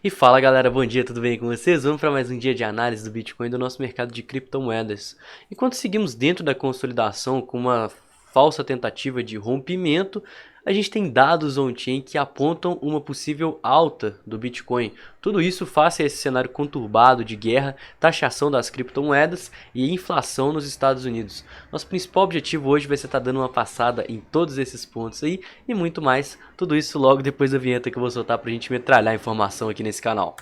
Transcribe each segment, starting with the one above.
E fala galera, bom dia, tudo bem com vocês? Vamos para mais um dia de análise do Bitcoin e do nosso mercado de criptomoedas. Enquanto seguimos dentro da consolidação com uma falsa tentativa de rompimento, a gente tem dados on-chain que apontam uma possível alta do Bitcoin. Tudo isso face a esse cenário conturbado de guerra, taxação das criptomoedas e inflação nos Estados Unidos. Nosso principal objetivo hoje vai ser estar dando uma passada em todos esses pontos aí e muito mais. Tudo isso logo depois da vinheta que eu vou soltar pra gente metralhar informação aqui nesse canal.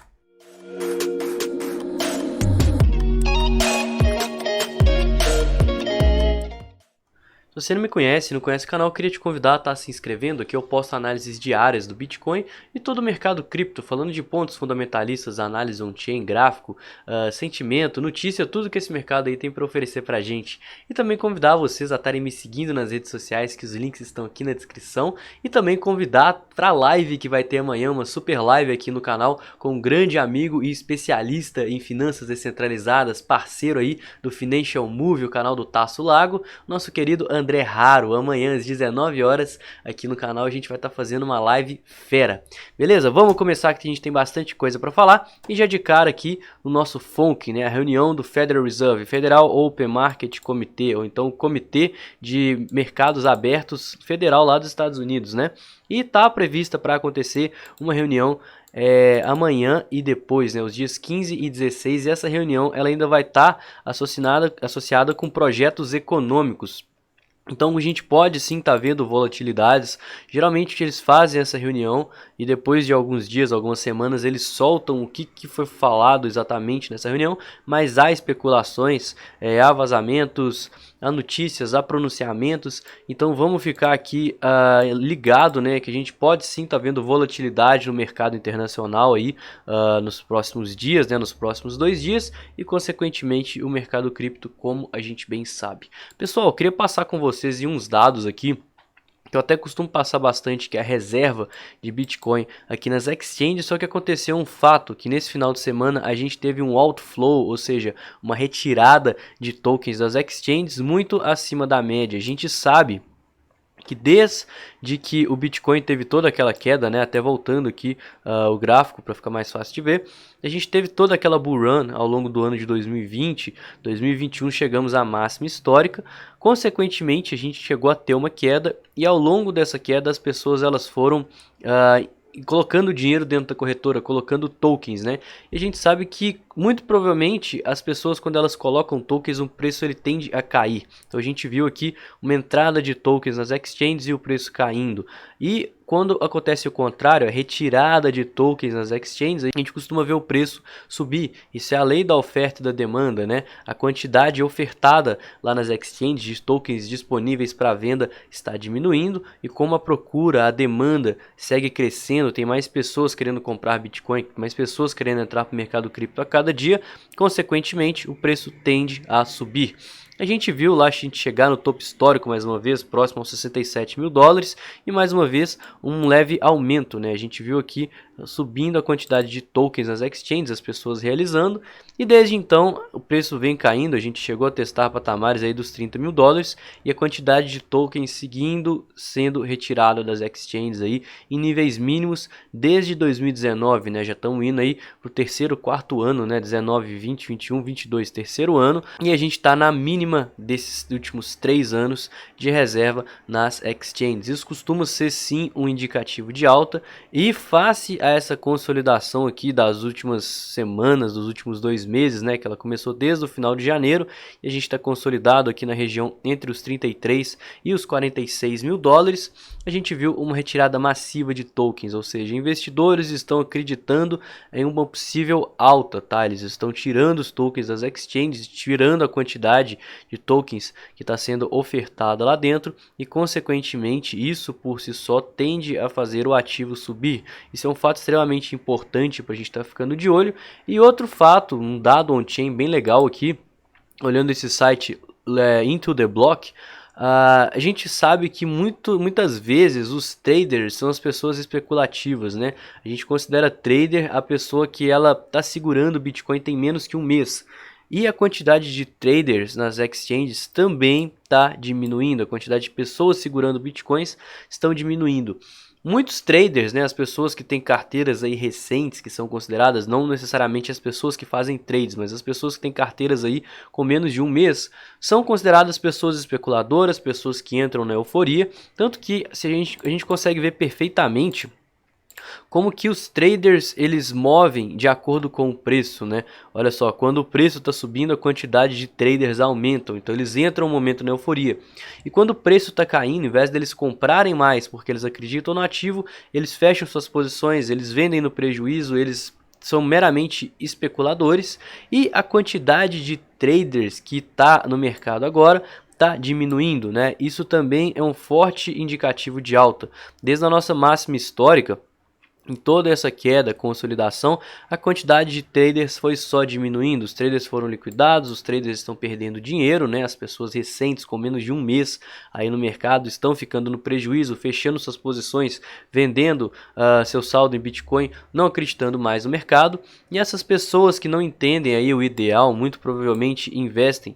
Se você não me conhece, não conhece o canal, eu queria te convidar a estar se inscrevendo. Aqui eu posto análises diárias do Bitcoin e todo o mercado cripto, falando de pontos fundamentalistas, análise on-chain, gráfico, sentimento, notícia, tudo que esse mercado aí tem para oferecer pra gente. E também convidar vocês a estarem me seguindo nas redes sociais, que os links estão aqui na descrição. E também convidar para a live que vai ter amanhã, uma super live aqui no canal, com um grande amigo e especialista em finanças descentralizadas, parceiro aí do Financial Move, o canal do Tasso Lago, nosso querido André Haro. Amanhã às 19 horas aqui no canal a gente vai estar fazendo uma live fera. Beleza? Vamos começar que a gente tem bastante coisa para falar e já de cara aqui o nosso FONC, né, a reunião do Federal Reserve, Federal Open Market Committee, ou então Comitê de Mercados Abertos Federal lá dos Estados Unidos, né? E está prevista para acontecer uma reunião amanhã e depois, né, os dias 15 e 16, e essa reunião ela ainda vai estar associada com projetos econômicos. Então a gente pode sim estar vendo volatilidades. Geralmente eles fazem essa reunião e depois de alguns dias, algumas semanas, eles soltam o que foi falado exatamente nessa reunião, mas há especulações, há vazamentos, há notícias, há pronunciamentos. Então vamos ficar aqui ligado, né, que a gente pode sim estar vendo volatilidade no mercado internacional aí nos próximos dias, né, nos próximos 2 dias, e consequentemente o mercado cripto, como a gente bem sabe. Pessoal, eu queria passar com vocês uns dados aqui que eu até costumo passar bastante, que é a reserva de Bitcoin aqui nas exchanges. Só que aconteceu um fato, que nesse final de semana a gente teve um outflow, ou seja, uma retirada de tokens das exchanges muito acima da média. A gente sabe que desde que o Bitcoin teve toda aquela queda, né, até voltando aqui o gráfico para ficar mais fácil de ver, a gente teve toda aquela bull run ao longo do ano de 2020, 2021 chegamos à máxima histórica, consequentemente a gente chegou a ter uma queda e ao longo dessa queda as pessoas elas foram colocando dinheiro dentro da corretora, colocando tokens, né? E a gente sabe que muito provavelmente as pessoas, quando elas colocam tokens, o preço ele tende a cair. Então a gente viu aqui uma entrada de tokens nas exchanges e o preço caindo. E quando acontece o contrário, a retirada de tokens nas exchanges, a gente costuma ver o preço subir. Isso é a lei da oferta e da demanda, né? A quantidade ofertada lá nas exchanges de tokens disponíveis para venda está diminuindo, e como a procura, a demanda segue crescendo, tem mais pessoas querendo comprar Bitcoin, mais pessoas querendo entrar para o mercado cripto a cada dia, consequentemente o preço tende a subir. A gente viu lá a gente chegar no topo histórico mais uma vez, próximo aos 67 mil dólares, e mais uma vez um leve aumento, né? A gente viu aqui subindo a quantidade de tokens nas exchanges, as pessoas realizando, e desde então o preço vem caindo. A gente chegou a testar patamares aí dos 30 mil dólares e a quantidade de tokens seguindo sendo retirada das exchanges aí em níveis mínimos desde 2019, né? Já estamos indo aí pro terceiro, quarto ano, né? 19, 20, 21, 22, terceiro ano, e a gente está na mínima desses últimos 3 anos de reserva nas exchanges. Isso costuma ser sim um indicativo de alta, e face a essa consolidação aqui das últimas semanas, dos últimos 2 meses, né, que ela começou desde o final de janeiro, e a gente está consolidado aqui na região entre os 33 e os 46 mil dólares, a gente viu uma retirada massiva de tokens, ou seja, investidores estão acreditando em uma possível alta, tá? Eles estão tirando os tokens das exchanges, tirando a quantidade de tokens que está sendo ofertada lá dentro, e consequentemente isso por si só tende a fazer o ativo subir. Isso é um fato extremamente importante para a gente estar ficando de olho. E outro fato, um dado on-chain bem legal aqui, olhando esse site Into the Block, a gente sabe que muitas vezes os traders são as pessoas especulativas, né? A gente considera trader a pessoa que ela está segurando o Bitcoin tem menos que um mês. E a quantidade de traders nas exchanges também está diminuindo, a quantidade de pessoas segurando bitcoins estão diminuindo. Muitos traders, né, as pessoas que têm carteiras aí recentes, que são consideradas, não necessariamente as pessoas que fazem trades, mas as pessoas que têm carteiras aí com menos de um mês, são consideradas pessoas especuladoras, pessoas que entram na euforia, tanto que se a gente consegue ver perfeitamente como que os traders eles movem de acordo com o preço, né? Olha só, quando o preço está subindo, a quantidade de traders aumentam, então eles entram um momento na euforia. E quando o preço está caindo, em vez deles comprarem mais porque eles acreditam no ativo, eles fecham suas posições, eles vendem no prejuízo, eles são meramente especuladores e a quantidade de traders que está no mercado agora está diminuindo, né? Isso também é um forte indicativo de alta. Desde a nossa máxima histórica, em toda essa queda, consolidação, a quantidade de traders foi só diminuindo, os traders foram liquidados, os traders estão perdendo dinheiro, né? As pessoas recentes com menos de um mês aí no mercado estão ficando no prejuízo, fechando suas posições, vendendo seu saldo em Bitcoin, não acreditando mais no mercado. E essas pessoas que não entendem aí o ideal, muito provavelmente investem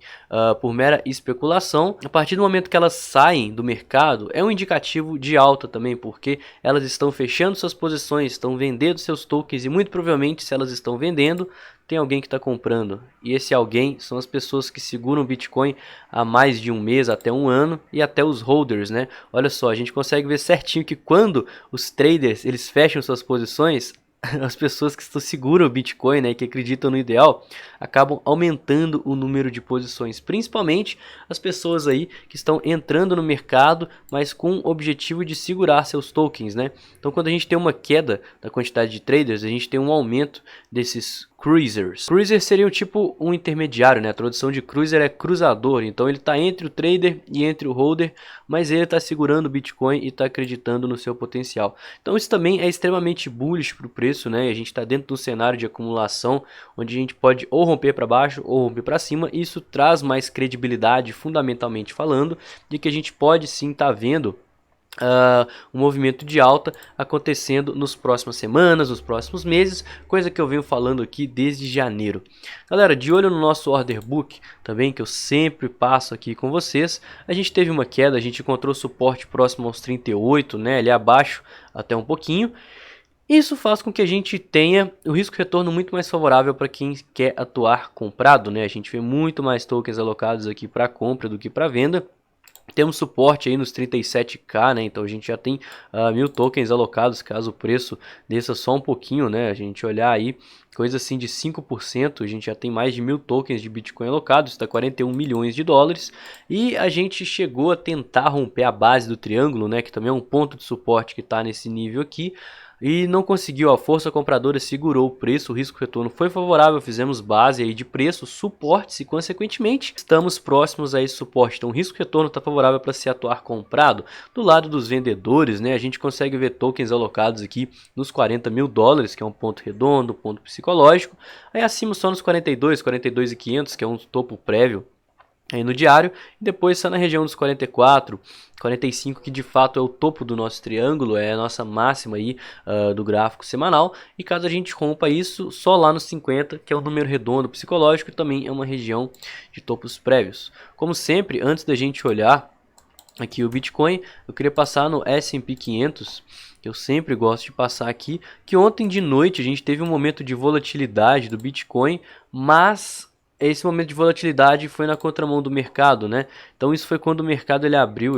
por mera especulação. A partir do momento que elas saem do mercado, é um indicativo de alta também, porque elas estão fechando suas posições, estão vendendo seus tokens e muito provavelmente se elas estão vendendo, tem alguém que está comprando. E esse alguém são as pessoas que seguram o Bitcoin há mais de um mês, até um ano, e até os holders, né? Olha só, a gente consegue ver certinho que quando os traders eles fecham suas posições, as pessoas que seguram o Bitcoin, né, que acreditam no ideal, acabam aumentando o número de posições, principalmente as pessoas aí que estão entrando no mercado, mas com o objetivo de segurar seus tokens, né? Então, quando a gente tem uma queda da quantidade de traders, a gente tem um aumento desses cruisers. Cruiser seria um intermediário, né? A tradução de cruiser é cruzador, então ele está entre o trader e entre o holder, mas ele está segurando o Bitcoin e está acreditando no seu potencial. Então isso também é extremamente bullish para o preço, né? A gente está dentro de um cenário de acumulação, onde a gente pode ou romper para baixo ou romper para cima, e isso traz mais credibilidade, fundamentalmente falando, de que a gente pode sim estar vendo um movimento de alta acontecendo nas próximas semanas, nos próximos meses, coisa que eu venho falando aqui desde janeiro. Galera, de olho no nosso order book também, que eu sempre passo aqui com vocês, a gente teve uma queda, a gente encontrou suporte próximo aos 38, né, ali abaixo até um pouquinho. Isso faz com que a gente tenha o risco-retorno muito mais favorável para quem quer atuar comprado, né? A gente vê muito mais tokens alocados aqui para compra do que para venda. Temos suporte aí nos 37k, né? Então a gente já tem 1000 tokens alocados, caso o preço desça só um pouquinho, né? A gente olhar aí, coisa assim de 5%, a gente já tem mais de 1000 tokens de Bitcoin alocados, está 41 milhões de dólares. E a gente chegou a tentar romper a base do triângulo, né? Que também é um ponto de suporte que está nesse nível aqui. E não conseguiu, a força compradora segurou o preço, o risco-retorno foi favorável, fizemos base aí de preço, suportes e consequentemente estamos próximos a esse suporte. Então o risco-retorno está favorável para se atuar comprado. Do lado dos vendedores, né, a gente consegue ver tokens alocados aqui nos 40 mil dólares, que é um ponto redondo, ponto psicológico. Aí acima só nos 42.500, que é um topo prévio aí no diário, e depois está na região dos 44, 45, que de fato é o topo do nosso triângulo, é a nossa máxima aí do gráfico semanal, e caso a gente rompa isso, só lá nos 50, que é um número redondo psicológico, também é uma região de topos prévios. Como sempre, antes da gente olhar aqui o Bitcoin, eu queria passar no S&P 500, que eu sempre gosto de passar aqui, que ontem de noite a gente teve um momento de volatilidade do Bitcoin, mas esse momento de volatilidade foi na contramão do mercado, né? Então isso foi quando o mercado ele abriu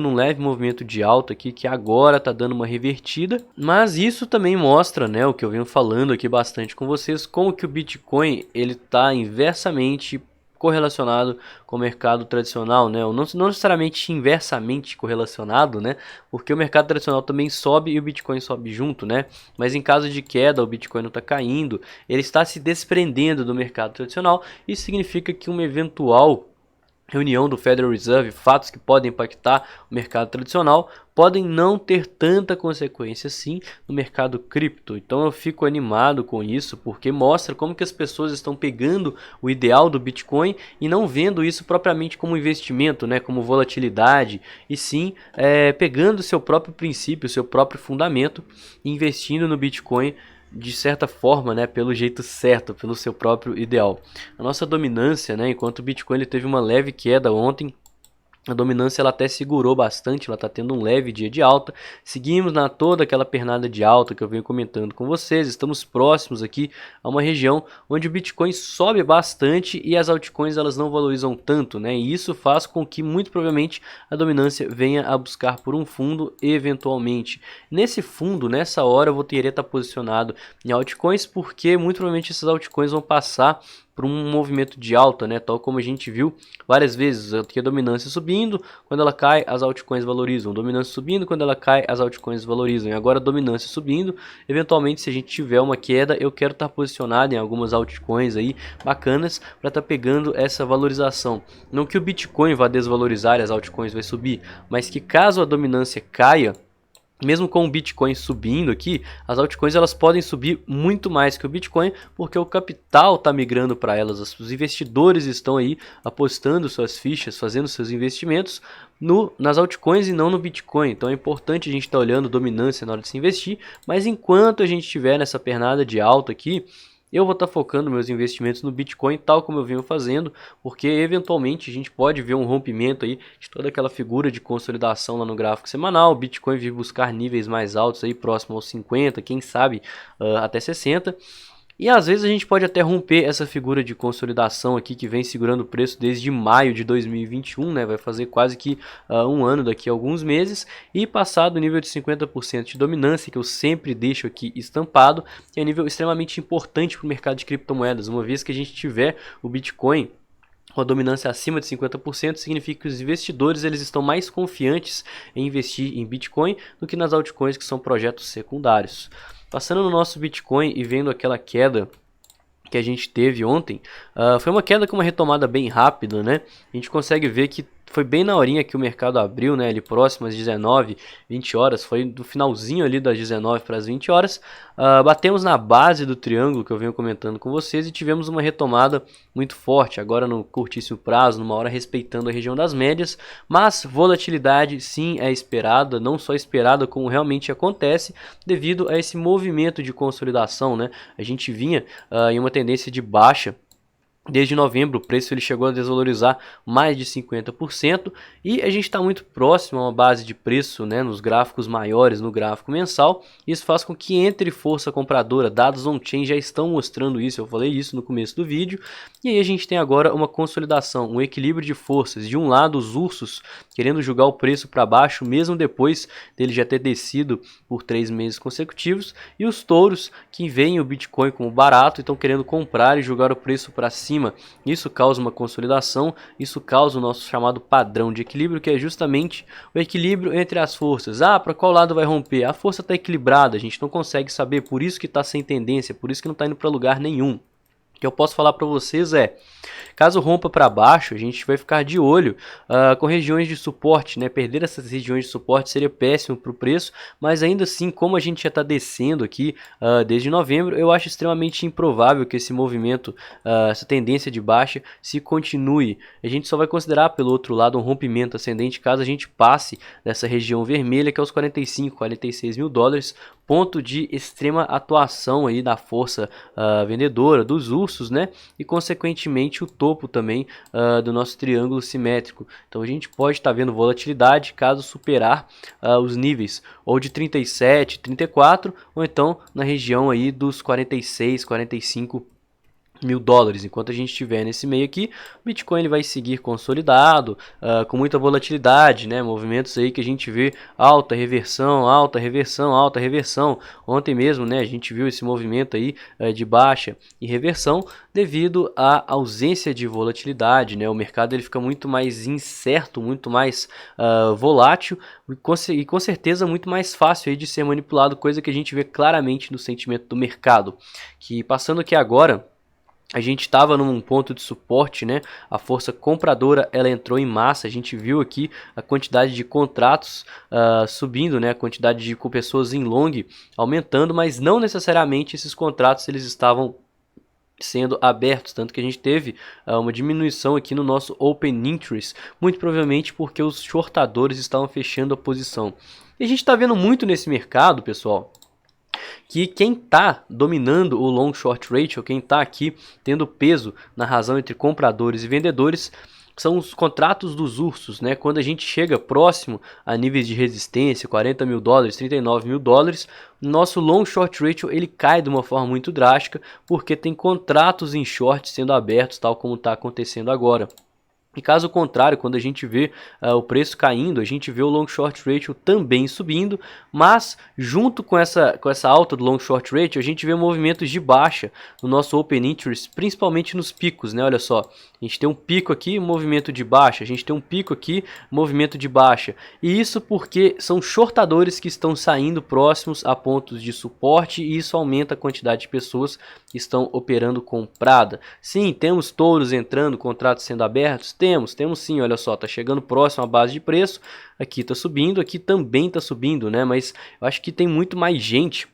num leve movimento de alta aqui, que agora tá dando uma revertida, mas isso também mostra, né, o que eu venho falando aqui bastante com vocês, como que o Bitcoin ele tá inversamente correlacionado com o mercado tradicional, né? Não necessariamente inversamente correlacionado, né? Porque o mercado tradicional também sobe e o Bitcoin sobe junto, né? Mas em caso de queda, o Bitcoin não está caindo, ele está se desprendendo do mercado tradicional. Isso significa que uma eventual reunião do Federal Reserve, fatos que podem impactar o mercado tradicional, podem não ter tanta consequência assim no mercado cripto. Então eu fico animado com isso, porque mostra como que as pessoas estão pegando o ideal do Bitcoin e não vendo isso propriamente como investimento, né, como volatilidade, e sim pegando o seu próprio princípio, o seu próprio fundamento, e investindo no Bitcoin de certa forma, né, pelo jeito certo, pelo seu próprio ideal. A nossa dominância, né, enquanto o Bitcoin ele teve uma leve queda ontem, A dominância ela até segurou bastante, ela está tendo um leve dia de alta. Seguimos na toda aquela pernada de alta que eu venho comentando com vocês. Estamos próximos aqui a uma região onde o Bitcoin sobe bastante e as altcoins elas não valorizam tanto, né? E isso faz com que muito provavelmente a dominância venha a buscar por um fundo eventualmente. Nesse fundo, nessa hora, eu vou querer estar posicionado em altcoins porque muito provavelmente essas altcoins vão passar por um movimento de alta, né? Tal como a gente viu várias vezes, aqui a dominância subindo, quando ela cai, as altcoins valorizam. Dominância subindo, quando ela cai, as altcoins valorizam. E agora a dominância subindo, eventualmente se a gente tiver uma queda, eu quero estar posicionado em algumas altcoins aí bacanas para estar pegando essa valorização. Não que o Bitcoin vá desvalorizar e as altcoins vai subir, mas que caso a dominância caia, mesmo com o Bitcoin subindo aqui, as altcoins elas podem subir muito mais que o Bitcoin, porque o capital está migrando para elas, os investidores estão aí apostando suas fichas, fazendo seus investimentos nas altcoins e não no Bitcoin. Então é importante a gente estar olhando dominância na hora de se investir, mas enquanto a gente estiver nessa pernada de alta aqui, eu vou estar focando meus investimentos no Bitcoin, tal como eu venho fazendo, porque eventualmente a gente pode ver um rompimento aí de toda aquela figura de consolidação lá no gráfico semanal. O Bitcoin vir buscar níveis mais altos aí, próximo aos 50, quem sabe até 60. E às vezes a gente pode até romper essa figura de consolidação aqui que vem segurando o preço desde maio de 2021, né? Vai fazer quase que um ano daqui a alguns meses e passar do nível de 50% de dominância que eu sempre deixo aqui estampado, que é um nível extremamente importante para o mercado de criptomoedas, uma vez que a gente tiver o Bitcoin com a dominância acima de 50%, significa que os investidores eles estão mais confiantes em investir em Bitcoin do que nas altcoins que são projetos secundários. Passando no nosso Bitcoin e vendo aquela queda que a gente teve ontem, foi uma queda com uma retomada bem rápida, né? A gente consegue ver que foi bem na horinha que o mercado abriu, né? Ali próximo às 19, 20 horas, foi do finalzinho ali das 19 para as 20 horas. Batemos na base do triângulo que eu venho comentando com vocês e tivemos uma retomada muito forte, agora no curtíssimo prazo, numa hora respeitando a região das médias, mas volatilidade sim é esperada, não só esperada como realmente acontece, devido a esse movimento de consolidação, né? A gente vinha em uma tendência de baixa. Desde novembro o preço ele chegou a desvalorizar mais de 50% e a gente está muito próximo a uma base de preço, né, nos gráficos maiores, no gráfico mensal. Isso faz com que entre força compradora, dados on-chain já estão mostrando isso, eu falei isso no começo do vídeo. E aí a gente tem agora uma consolidação, um equilíbrio de forças. De um lado os ursos querendo jogar o preço para baixo, mesmo depois dele já ter descido por 3 meses consecutivos. E os touros que veem o Bitcoin como barato e estão querendo comprar e jogar o preço para cima. Isso causa uma consolidação, isso causa o nosso chamado padrão de equilíbrio, que é justamente o equilíbrio entre as forças. Para qual lado vai romper? A força está equilibrada, a gente não consegue saber, por isso que está sem tendência, por isso que não está indo para lugar nenhum. O que eu posso falar para vocês é, caso rompa para baixo, a gente vai ficar de olho com regiões de suporte, né? Perder essas regiões de suporte seria péssimo para o preço, mas ainda assim, como a gente já está descendo aqui desde novembro, eu acho extremamente improvável que esse movimento, essa tendência de baixa, se continue. A gente só vai considerar, pelo outro lado, um rompimento ascendente caso a gente passe dessa região vermelha, que é os 45, 46 mil dólares, ponto de extrema atuação aí da força vendedora, dos ursos, né? E consequentemente o topo também do nosso triângulo simétrico. Então a gente pode estar vendo volatilidade caso superar os níveis ou de 37, 34 ou então na região aí dos 46, 45 mil dólares. Enquanto a gente estiver nesse meio aqui, o Bitcoin ele vai seguir consolidado, com muita volatilidade, né? Movimentos aí que a gente vê alta reversão, alta reversão, alta reversão. Ontem mesmo, né, a gente viu esse movimento aí de baixa e reversão devido à ausência de volatilidade, né? O mercado ele fica muito mais incerto, muito mais volátil e com certeza muito mais fácil aí de ser manipulado, coisa que a gente vê claramente no sentimento do mercado. Que passando aqui agora, a gente estava num ponto de suporte, né? A força compradora ela entrou em massa. A gente viu aqui a quantidade de contratos subindo, né? A quantidade de pessoas em long aumentando, mas não necessariamente esses contratos eles estavam sendo abertos, tanto que a gente teve uma diminuição aqui no nosso Open Interest, muito provavelmente porque os shortadores estavam fechando a posição. E a gente está vendo muito nesse mercado, pessoal, que quem está dominando o long short ratio, quem está aqui tendo peso na razão entre compradores e vendedores, são os contratos dos ursos, né? Quando a gente chega próximo a níveis de resistência, 40 mil dólares, 39 mil dólares, nosso long short ratio ele cai de uma forma muito drástica, porque tem contratos em short sendo abertos, tal como está acontecendo agora. E caso contrário, quando a gente vê o preço caindo, a gente vê o long short ratio também subindo, mas junto com essa alta do long short ratio, a gente vê movimentos de baixa no nosso open interest, principalmente nos picos, né? Olha só, a gente tem um pico aqui, movimento de baixa, a gente tem um pico aqui, movimento de baixa. E isso porque são shortadores que estão saindo próximos a pontos de suporte e isso aumenta a quantidade de pessoas que estão operando comprada. Sim, temos touros entrando, contratos sendo abertos, temos sim, olha só, tá chegando próximo à base de preço, aqui tá subindo, aqui também tá subindo, né? Mas eu acho que tem muito mais gente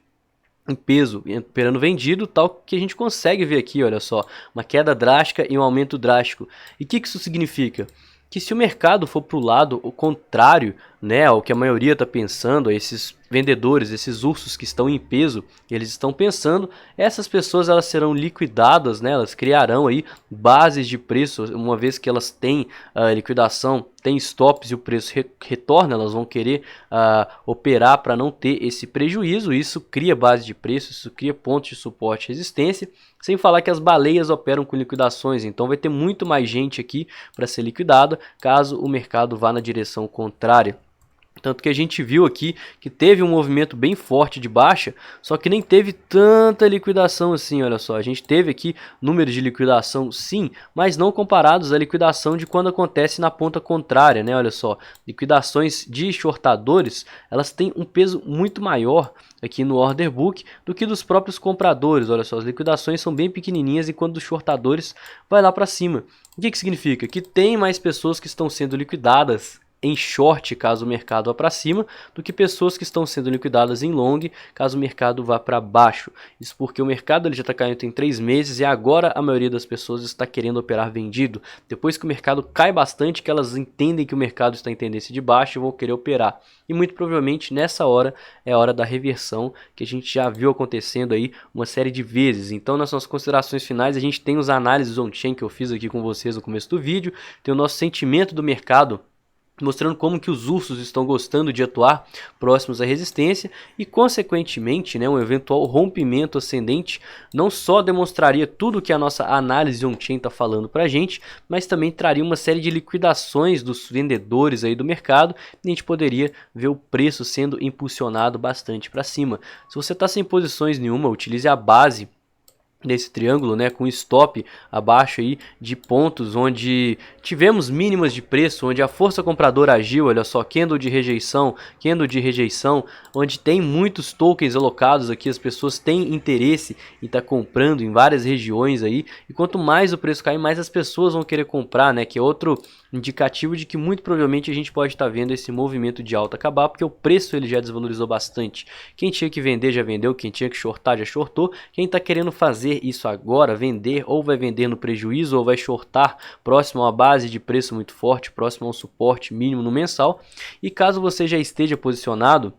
em peso operando vendido, tal que a gente consegue ver aqui, olha só, uma queda drástica e um aumento drástico. E o que isso significa? Que se o mercado for para o lado o contrário, né, ao que a maioria está pensando, esses vendedores, esses ursos que estão em peso, eles estão pensando, essas pessoas elas serão liquidadas, né, elas criarão aí bases de preço, uma vez que elas têm liquidação, tem stops e o preço retorna, elas vão querer operar para não ter esse prejuízo, isso cria base de preço, isso cria pontos de suporte e resistência, sem falar que as baleias operam com liquidações, então vai ter muito mais gente aqui para ser liquidada, caso o mercado vá na direção contrária. Tanto que a gente viu aqui que teve um movimento bem forte de baixa, só que nem teve tanta liquidação assim, olha só. A gente teve aqui números de liquidação sim, mas não comparados à liquidação de quando acontece na ponta contrária, né? Olha só, liquidações de shortadores, elas têm um peso muito maior aqui no order book do que dos próprios compradores, olha só. As liquidações são bem pequenininhas enquanto dos shortadores vai lá para cima. O que significa? Que tem mais pessoas que estão sendo liquidadas em short, caso o mercado vá para cima, do que pessoas que estão sendo liquidadas em long, caso o mercado vá para baixo. Isso porque o mercado ele já está caindo em 3 meses e agora a maioria das pessoas está querendo operar vendido. Depois que o mercado cai bastante, que elas entendem que o mercado está em tendência de baixa e vão querer operar. E muito provavelmente nessa hora é a hora da reversão, que a gente já viu acontecendo aí uma série de vezes. Então nas nossas considerações finais a gente tem os análises on-chain que eu fiz aqui com vocês no começo do vídeo, tem o nosso sentimento do mercado, mostrando como que os ursos estão gostando de atuar próximos à resistência e, consequentemente, né, um eventual rompimento ascendente não só demonstraria tudo que a nossa análise on-chain está falando para a gente, mas também traria uma série de liquidações dos vendedores aí do mercado e a gente poderia ver o preço sendo impulsionado bastante para cima. Se você está sem posições nenhuma, utilize a base desse triângulo, né, com stop abaixo aí de pontos onde tivemos mínimas de preço, onde a força compradora agiu, olha só, candle de rejeição, onde tem muitos tokens alocados aqui, as pessoas têm interesse em estar comprando em várias regiões aí, e quanto mais o preço cair, mais as pessoas vão querer comprar, né, que é outro indicativo de que muito provavelmente a gente pode estar vendo esse movimento de alta acabar, porque o preço ele já desvalorizou bastante. Quem tinha que vender já vendeu, quem tinha que shortar já shortou, quem está querendo fazer isso agora, vender, ou vai vender no prejuízo ou vai shortar próximo a uma base de preço muito forte, próximo a um suporte mínimo no mensal. E caso você já esteja posicionado,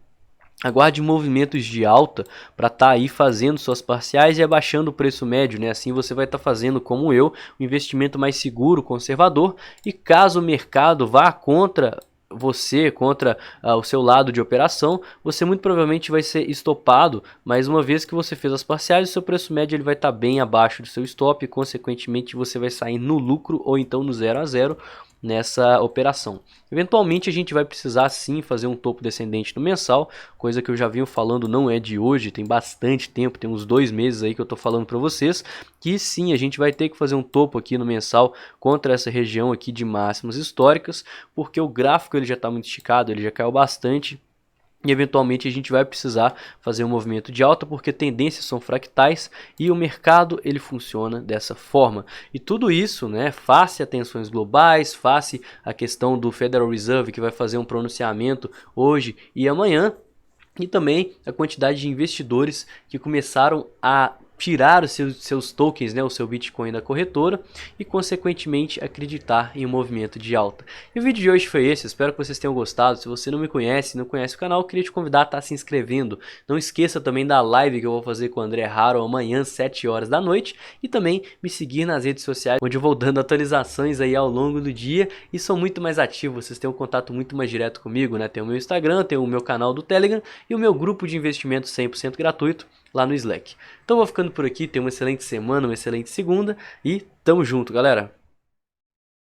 aguarde movimentos de alta para estar aí fazendo suas parciais e abaixando o preço médio, né? Assim você vai estar fazendo, como eu, um investimento mais seguro, conservador. E caso o mercado vá contra você, contra o seu lado de operação, você muito provavelmente vai ser estopado, mas uma vez que você fez as parciais, o seu preço médio ele vai estar bem abaixo do seu stop e consequentemente você vai sair no lucro ou então no 0 a 0 nessa operação. Eventualmente a gente vai precisar sim fazer um topo descendente no mensal, coisa que eu já vinha falando, não é de hoje, tem bastante tempo, tem uns 2 meses aí que eu tô falando para vocês, que sim, a gente vai ter que fazer um topo aqui no mensal contra essa região aqui de máximas históricas, porque o gráfico ele já está muito esticado, ele já caiu bastante. E eventualmente a gente vai precisar fazer um movimento de alta porque tendências são fractais e o mercado ele funciona dessa forma. E tudo isso, né, face a tensões globais, face a questão do Federal Reserve que vai fazer um pronunciamento hoje e amanhã, e também a quantidade de investidores que começaram a tirar os seus tokens, né, o seu Bitcoin da corretora e consequentemente acreditar em um movimento de alta. E o vídeo de hoje foi esse, espero que vocês tenham gostado. Se você não me conhece, não conhece o canal, eu queria te convidar a estar se inscrevendo. Não esqueça também da live que eu vou fazer com o André Haro amanhã, 7 horas da noite, e também me seguir nas redes sociais, onde eu vou dando atualizações aí ao longo do dia e sou muito mais ativo, vocês têm um contato muito mais direto comigo, né? Tem o meu Instagram, tem o meu canal do Telegram e o meu grupo de investimento 100% gratuito lá no Slack. Então vou ficando por aqui, tenha uma excelente semana, uma excelente segunda e tamo junto, galera!